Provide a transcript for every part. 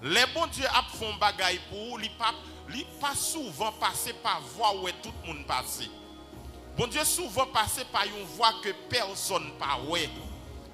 Les bons Dieu a font bagaille pour li pas souvent passer par voie où tout le monde passe. Bon Dieu souvent passer par une voie que personne pas ouais.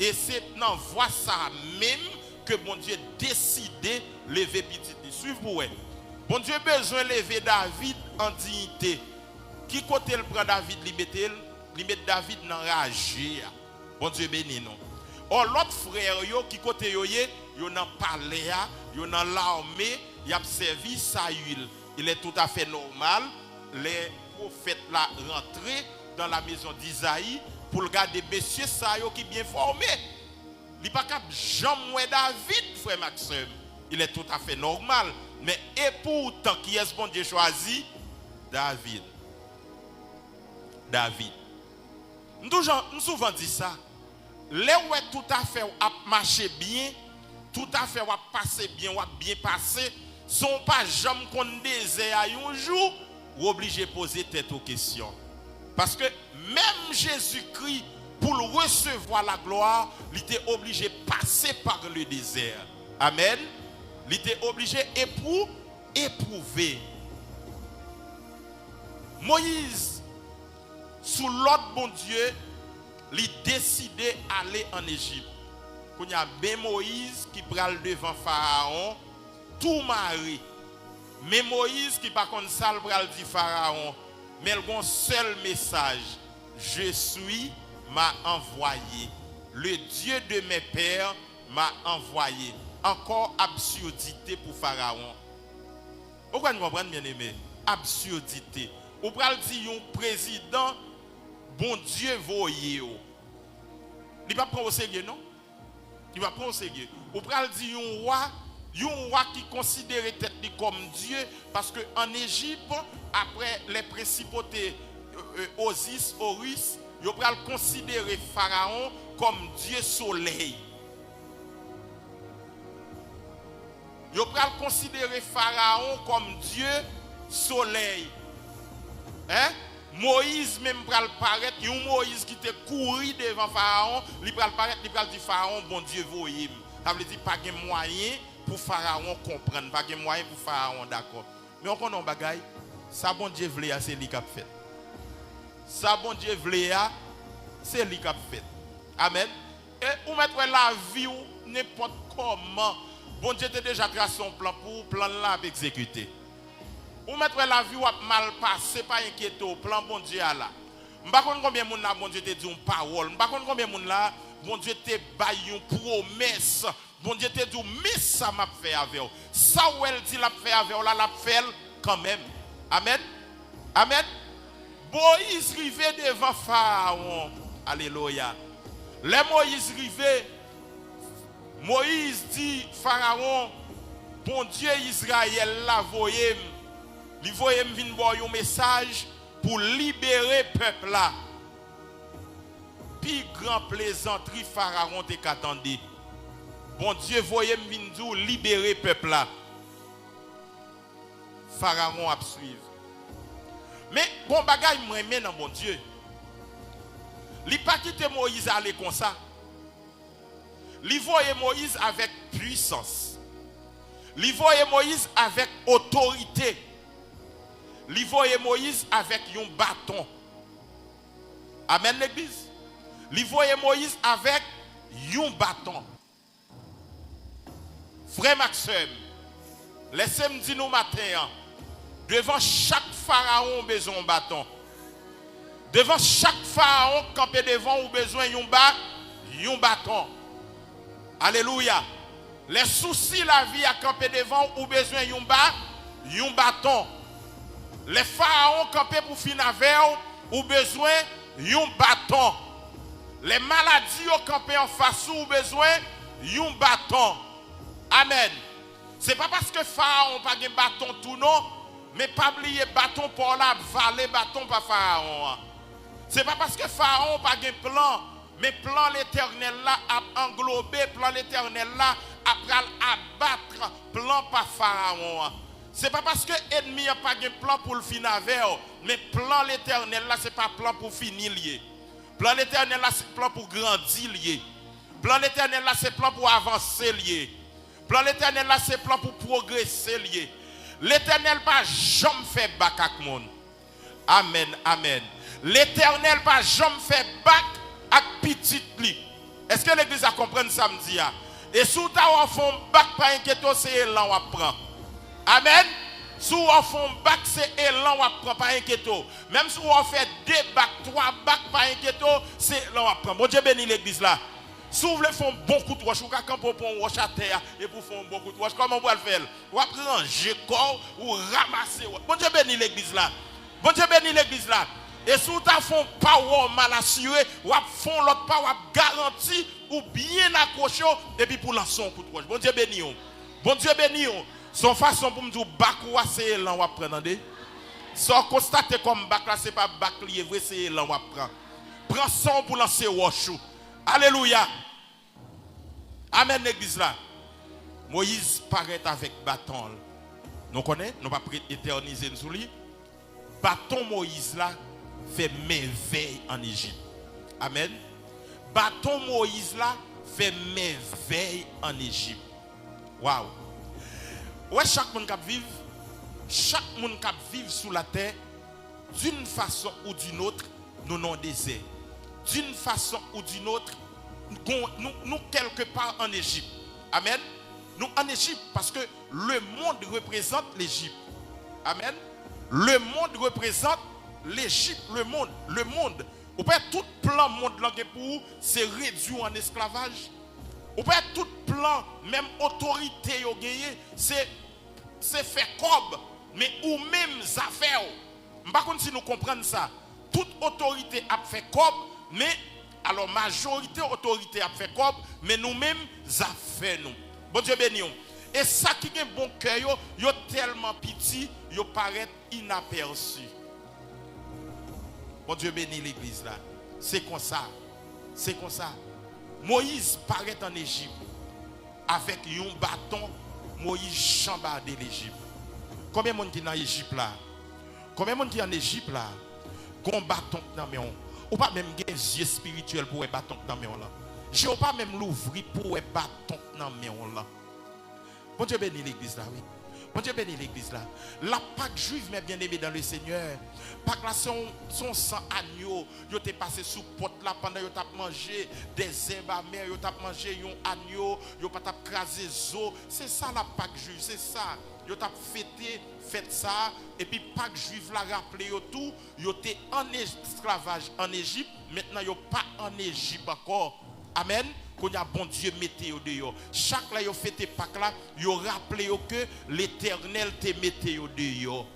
Et c'est dans voie ça même que bon Dieu décidé lever petit. Suivez-vous. Bon Dieu besoin lever David en dignité. Qui côté le prend David li met David dans rage. Bon Dieu béni non. Or l'autre frère yo qui côté yo dans palais, yo dans l'armée, y a servi Saül. Il est tout à fait normal les prophètes là rentrer dans la maison d'Isaïe pour regarder messieurs ça yo qui bien formé. Il pas cap jamais David frère Maxime. Il est tout à fait normal, mais et pourtant qui est-ce bon Dieu choisi? David. Nous souvent dit ça. Les ouais tout à fait a marché bien, tout à fait a passé bien, a bien passé, sont pas jamais qu'on désire un jour ou obligé de poser tête aux questions. Parce que même Jésus-Christ, pour recevoir la gloire, il était obligé de passer par le désert. Amen. Il était obligé d'éprouver. Moïse, sous l'ordre bon Dieu, il décidé d'aller en Égypte. Il y a bien Moïse qui prend devant Pharaon, tout mari. Mais Moïse qui par contre ça pral dit Pharaon, mais il a un seul message. Je suis m'a envoyé. Le Dieu de mes pères m'a envoyé. Encore absurdité pour Pharaon. Pourquoi nous comprenons bien aimé? Absurdité. Ou pral dire un président bon Dieu voyez. Il va prendre au sérieux non? Il va prendre au sérieux. Ou pral dire un roi qui considérait tête comme Dieu parce que en Égypte après les principautés Osis, Horus, il va considérer Pharaon comme Dieu soleil. Il va considérer Pharaon comme Dieu soleil. Hein? Moïse même pral paraître, un Moïse qui était couru devant Pharaon, il pral paraître, il pral dire Pharaon bon Dieu voyez. Ça veut dire pas de moyen pour Pharaon comprendre, pas de moyen pour Pharaon d'accord. Mais on connaît un bagaille, ça bon Dieu voulait c'est lui qui a fait. Ça bon Dieu voulait c'est lui qui a fait. Amen. Et ou mettre la vie ou n'importe comment, bon Dieu a déjà tracé son plan pour plan là exécuter. Ou mettre la vie ou mal passé, pas inquiété au plan bon Dieu à là. Je ne sais pas combien de gens bon Dieu te dit une parole. Je ne sais pas combien de gens bon Dieu te baille une promesse. Bon Dieu te dit mais ça m'a fait avec vous. Ça où elle dit l'a fait avec vous, là l'a fait quand même. Amen. Amen. Moïse rivé devant Pharaon. Alléluia. Les Moïse rivé. Moïse dit Pharaon, bon Dieu Israël l'a voyé. Il voyait venir voir un message pour libérer le peuple là. Puis grand plaisanterie Pharaon t'attendait. Bon Dieu voyait venir libérer le peuple là. Pharaon a suivi. Mais bon bagaille moi même dans bon Dieu. Il pas quitté Moïse aller comme ça. Il voyait Moïse avec puissance. Il voyait Moïse avec autorité. Il voyait Moïse avec un bâton. Amen l'église. Il voyait Moïse avec un bâton. Frère Maxime, laissez-moi dire nous matin, devant chaque pharaon besoin d'un bâton. Devant chaque pharaon campé devant ou besoin d'un bâton. Alléluia. Les soucis la vie à camper devant ou besoin d'un bâton. Les pharaons campés pour finir avec ou besoin d'un bâton. Les maladies au campé en face ou besoin d'un bâton. Amen. C'est pas parce que pharaon pas de bâton tout non, mais pas oublier bâton pour la valer bâton par pharaon. C'est pas parce que pharaon pas de plan, mais plan l'Éternel là a englobé, plan l'Éternel là a abattre plan par pharaon. C'est pas parce que l'ennemi n'a pas de plan pour le finir avec, mais plan l'Éternel là, c'est pas plan pour finir lié. Plan l'Éternel là, c'est plan pour grandir lié. Plan l'Éternel là, c'est plan pour avancer lié. Plan l'éternel là, c'est plan pour progresser lié. L'éternel pas jamais fait bac avec monde. Amen, amen. L'éternel pas jamais fait bac avec petit li. Est-ce que l'église a compris samedi? Et sous ta ou font bac, pas inquiéto, c'est élan ou prend. Amen. Si on fait un bac, c'est élan ou prend, pas inquiéto. Même si on fait 2 bacs, 3 bacs, pas inquiéto, c'est élan ou prend. Bon Dieu bénit l'église là. Si vous voulez faire un bon coup de roche, vous pouvez pour un roche à terre et pour faire un bon coup de roche, comment vous pouvez le faire? Vous pouvez ranger corps ou ramasser. Bon Dieu bénit l'église là. Bon Dieu bénit l'église là. Et si vous avez un power mal assuré, vous avez l'autre power garanti ou bien accroché et puis pour lancer un coup de roche. Bon Dieu bénit. Bon Dieu bénit. Son façon pour me dire bac ou c'est là on va prendre. Sans constater comme bac là, ce n'est pas bac lié, vrai, c'est là on va prendre. Prends son pour lancer roche. Alléluia. Amen l'église là. Moïse paraît avec bâton. Nous connaissons, nous ne pouvons pas éterniser nous lui. Bâton Moïse là fait merveille en Égypte. Amen. Bâton Moïse là fait merveille en Égypte. Waouh. Ouais, chaque monde qui vit sous la terre, d'une façon ou d'une autre, nous non désert. D'une façon ou d'une autre, nous quelque part en Égypte. Amen. Nous en Égypte parce que le monde représente l'Égypte. Amen. Le monde représente l'Égypte, le monde. Ou pas tout plan monde là pour c'est réduit en esclavage. Ou pas tout plan, même autorité yo gagné, c'est fait comme mais ou même affaire. Par contre si nous comprenons ça, toute autorité a fait comme mais alors majorité autorité a fait comme mais nous-mêmes affaire nous. Bon Dieu béni. Et ça qui est bon cœur yo tellement petit, yo paraît inaperçu. Bon Dieu béni l'église là. C'est comme ça. C'est comme ça. Moïse paraît en Égypte avec un bâton. Moïse chambardé l'Égypte. Combien de monde qui est en Égypte là? Combien de monde qui est en Égypte là? Qu'on bâton dans mes mains. Ou pas même des yeux spirituels pour un bâton dans mes mains là. Je ne pas même l'ouvrir pour un bâton dans mes mains là. Bon Dieu bénit l'église là, oui. Bon Dieu bénit l'église là. La Pâque juive, mes bien-aimés dans le Seigneur. Pâque là, son sang agneau. Yo t'es passé sous porte là pendant yo t'as mangé des herbes amères, yo t'as mangé un agneau, yo pas t'as crasé zo. C'est ça la Pâque juive, c'est ça. Yo t'as fait ça. Et puis Pâque juive l'a rappelé yo tout. Yo t'es en esclavage en Égypte. Maintenant yo pas en Égypte encore. Amen. Qu'on y a bon Dieu météo dehors. Chaque là yo fêté Pâques là, yo rappelé que l'Éternel te météo dehors.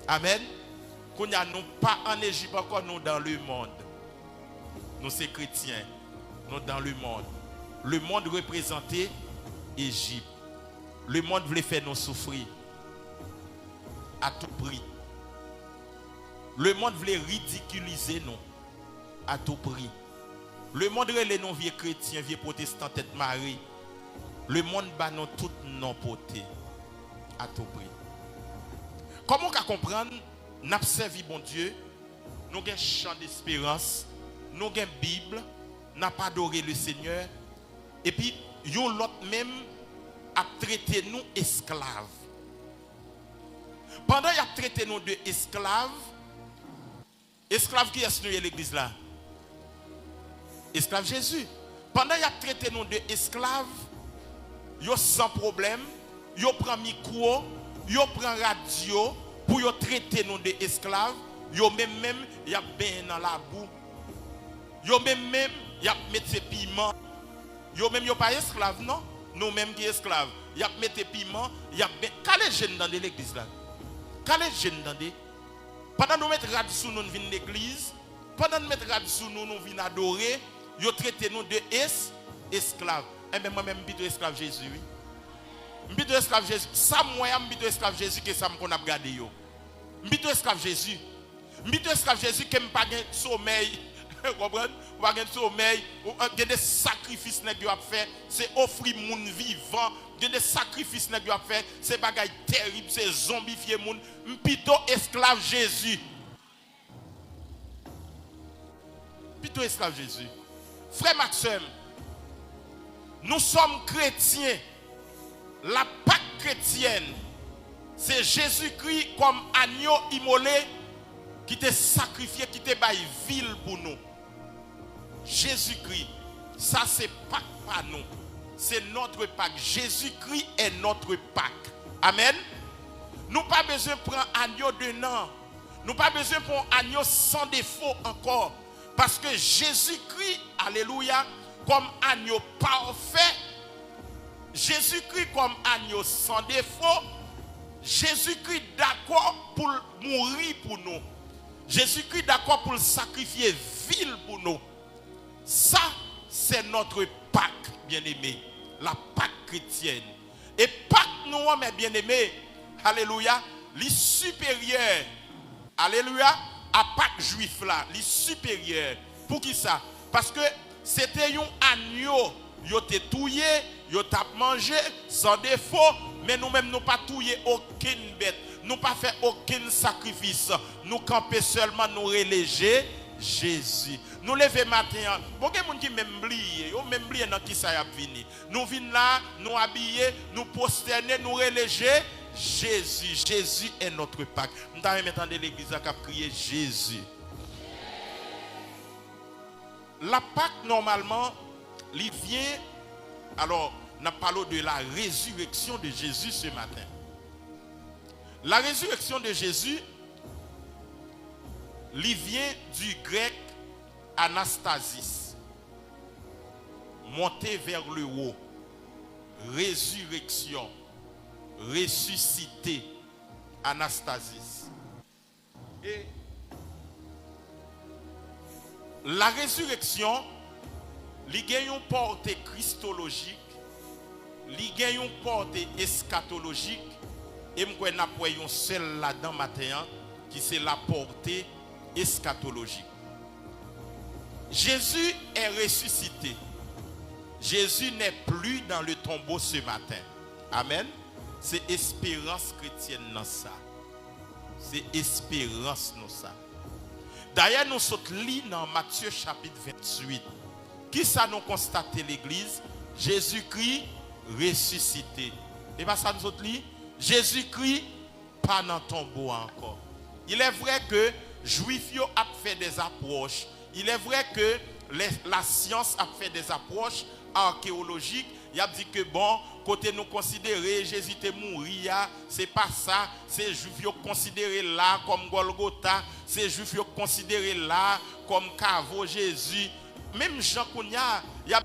Amen. Qu'on y a non pas en Égypte encore, nous dans le monde. Nous c'est chrétiens. Nous dans le monde. Le monde représentait Égypte. Le monde voulait faire nous souffrir à tout prix. Le monde voulait ridiculiser nous à tout prix. Le monde les non vieux chrétiens, vieux protestants, tête Marie. Le monde bat nous tout non poté à tout prix. Comment on peut comprendre? Nous avons servi bon Dieu, nous avons un chant d'espérance, nous avons une Bible, nous avons adoré le Seigneur, et puis l'autre même a traité nous esclaves. Pendant qu'il a traité nous de esclaves, esclaves qui est l'église là? Esclave Jésus. Pendant qu'il a traité nous de esclaves, yo sans problème, yo prend micro, yo prend radio pour yo traiter nous de esclaves, yo même y a ben dans la boue. Yo même y a mettre piment. Yo même yo pas esclave non, nous même qui esclaves. Y a mettre piment, y a ben calé jeune dans l'église là. Calé jeune dans des pendant nous mettre radio sous nous vinn l'église, pendant nous mettre radio sous nous vinn adorer. Yo traité nous de esclaves. Et bien moi-même, je suis esclave Jésus. Je suis esclave Jésus. Ça, moi, je suis esclave Jésus que ça me a regardé. Je suis esclave Jésus. Je suis esclave Jésus qui n'a pas de sommeil. Vous comprenez? Pas de sommeil. Il y a des sacrifices que vous avez fait. C'est offrir mon vivant. Il y a des sacrifices que vous avez fait. C'est des bagages terribles. C'est zombifier mon. Je suis esclave Jésus. Je suis esclave Jésus. Frère Maxime, nous sommes chrétiens. La Pâque chrétienne, c'est Jésus-Christ comme agneau immolé qui t'est sacrifié, qui t'est baillé ville pour nous. Jésus-Christ, ça c'est Pâque pas nous. C'est notre Pâque. Jésus-Christ est notre Pâque. Amen. Nous pas besoin de prendre agneau de nan. Nous pas besoin de prendre agneau sans défaut encore. Parce que Jésus-Christ, alléluia, comme agneau parfait, Jésus-Christ comme agneau sans défaut, Jésus-Christ d'accord pour mourir pour nous. Jésus-Christ d'accord pour sacrifier ville pour nous. Ça, c'est notre Pâque, bien-aimé. La Pâque chrétienne. Et Pâque, nous, mes bien-aimés, alléluia, les supérieurs, alléluia, à Pâque juif là, les supérieurs. Pour qui ça? Parce que c'était un agneau, ils étaient touillés, ils étaient mangé sans défaut, mais nous-mêmes, nous pas touillé aucune bête, nous pas fait aucun sacrifice, nous camper seulement, nous reléger Jésus. Nous lever matin, bon gens qui même oublié, même oublié dans qui ça y a venu. Nous venons là, nous habiller, nous prosterner, nous reléger Jésus. Jésus est notre Pâque. Nous avons maintenant l'église qui a crié Jésus. La Pâque normalement, il vient. Alors, nous parlons de la résurrection de Jésus ce matin. La résurrection de Jésus, il vient du grec anastasis, monter vers le haut, résurrection, ressusciter, anastasis. Et la résurrection, il y a une portée christologique, il y a une portée eschatologique, et je vais vous seul là-dedans matin, qui c'est la portée eschatologique. Jésus est ressuscité. Jésus n'est plus dans le tombeau ce matin. Amen. C'est espérance chrétienne dans ça. C'est espérance dans ça. D'ailleurs, nous sommes lits dans Matthieu chapitre 28. Qui ça nous constate l'église? Jésus-Christ ressuscité. Et bien ça nous autres lits? Jésus-Christ pas dans le tombeau encore. Il est vrai que Juifs a fait des approches. Il est vrai que la science a fait des approches archéologiques. Il a dit que bon, côté nous considérer Jésus est mort, c'est pas ça. C'est Juifs considéré là comme Golgotha. C'est Juifs considéré là comme Cavo Jésus. Même Jean Kounia, il y a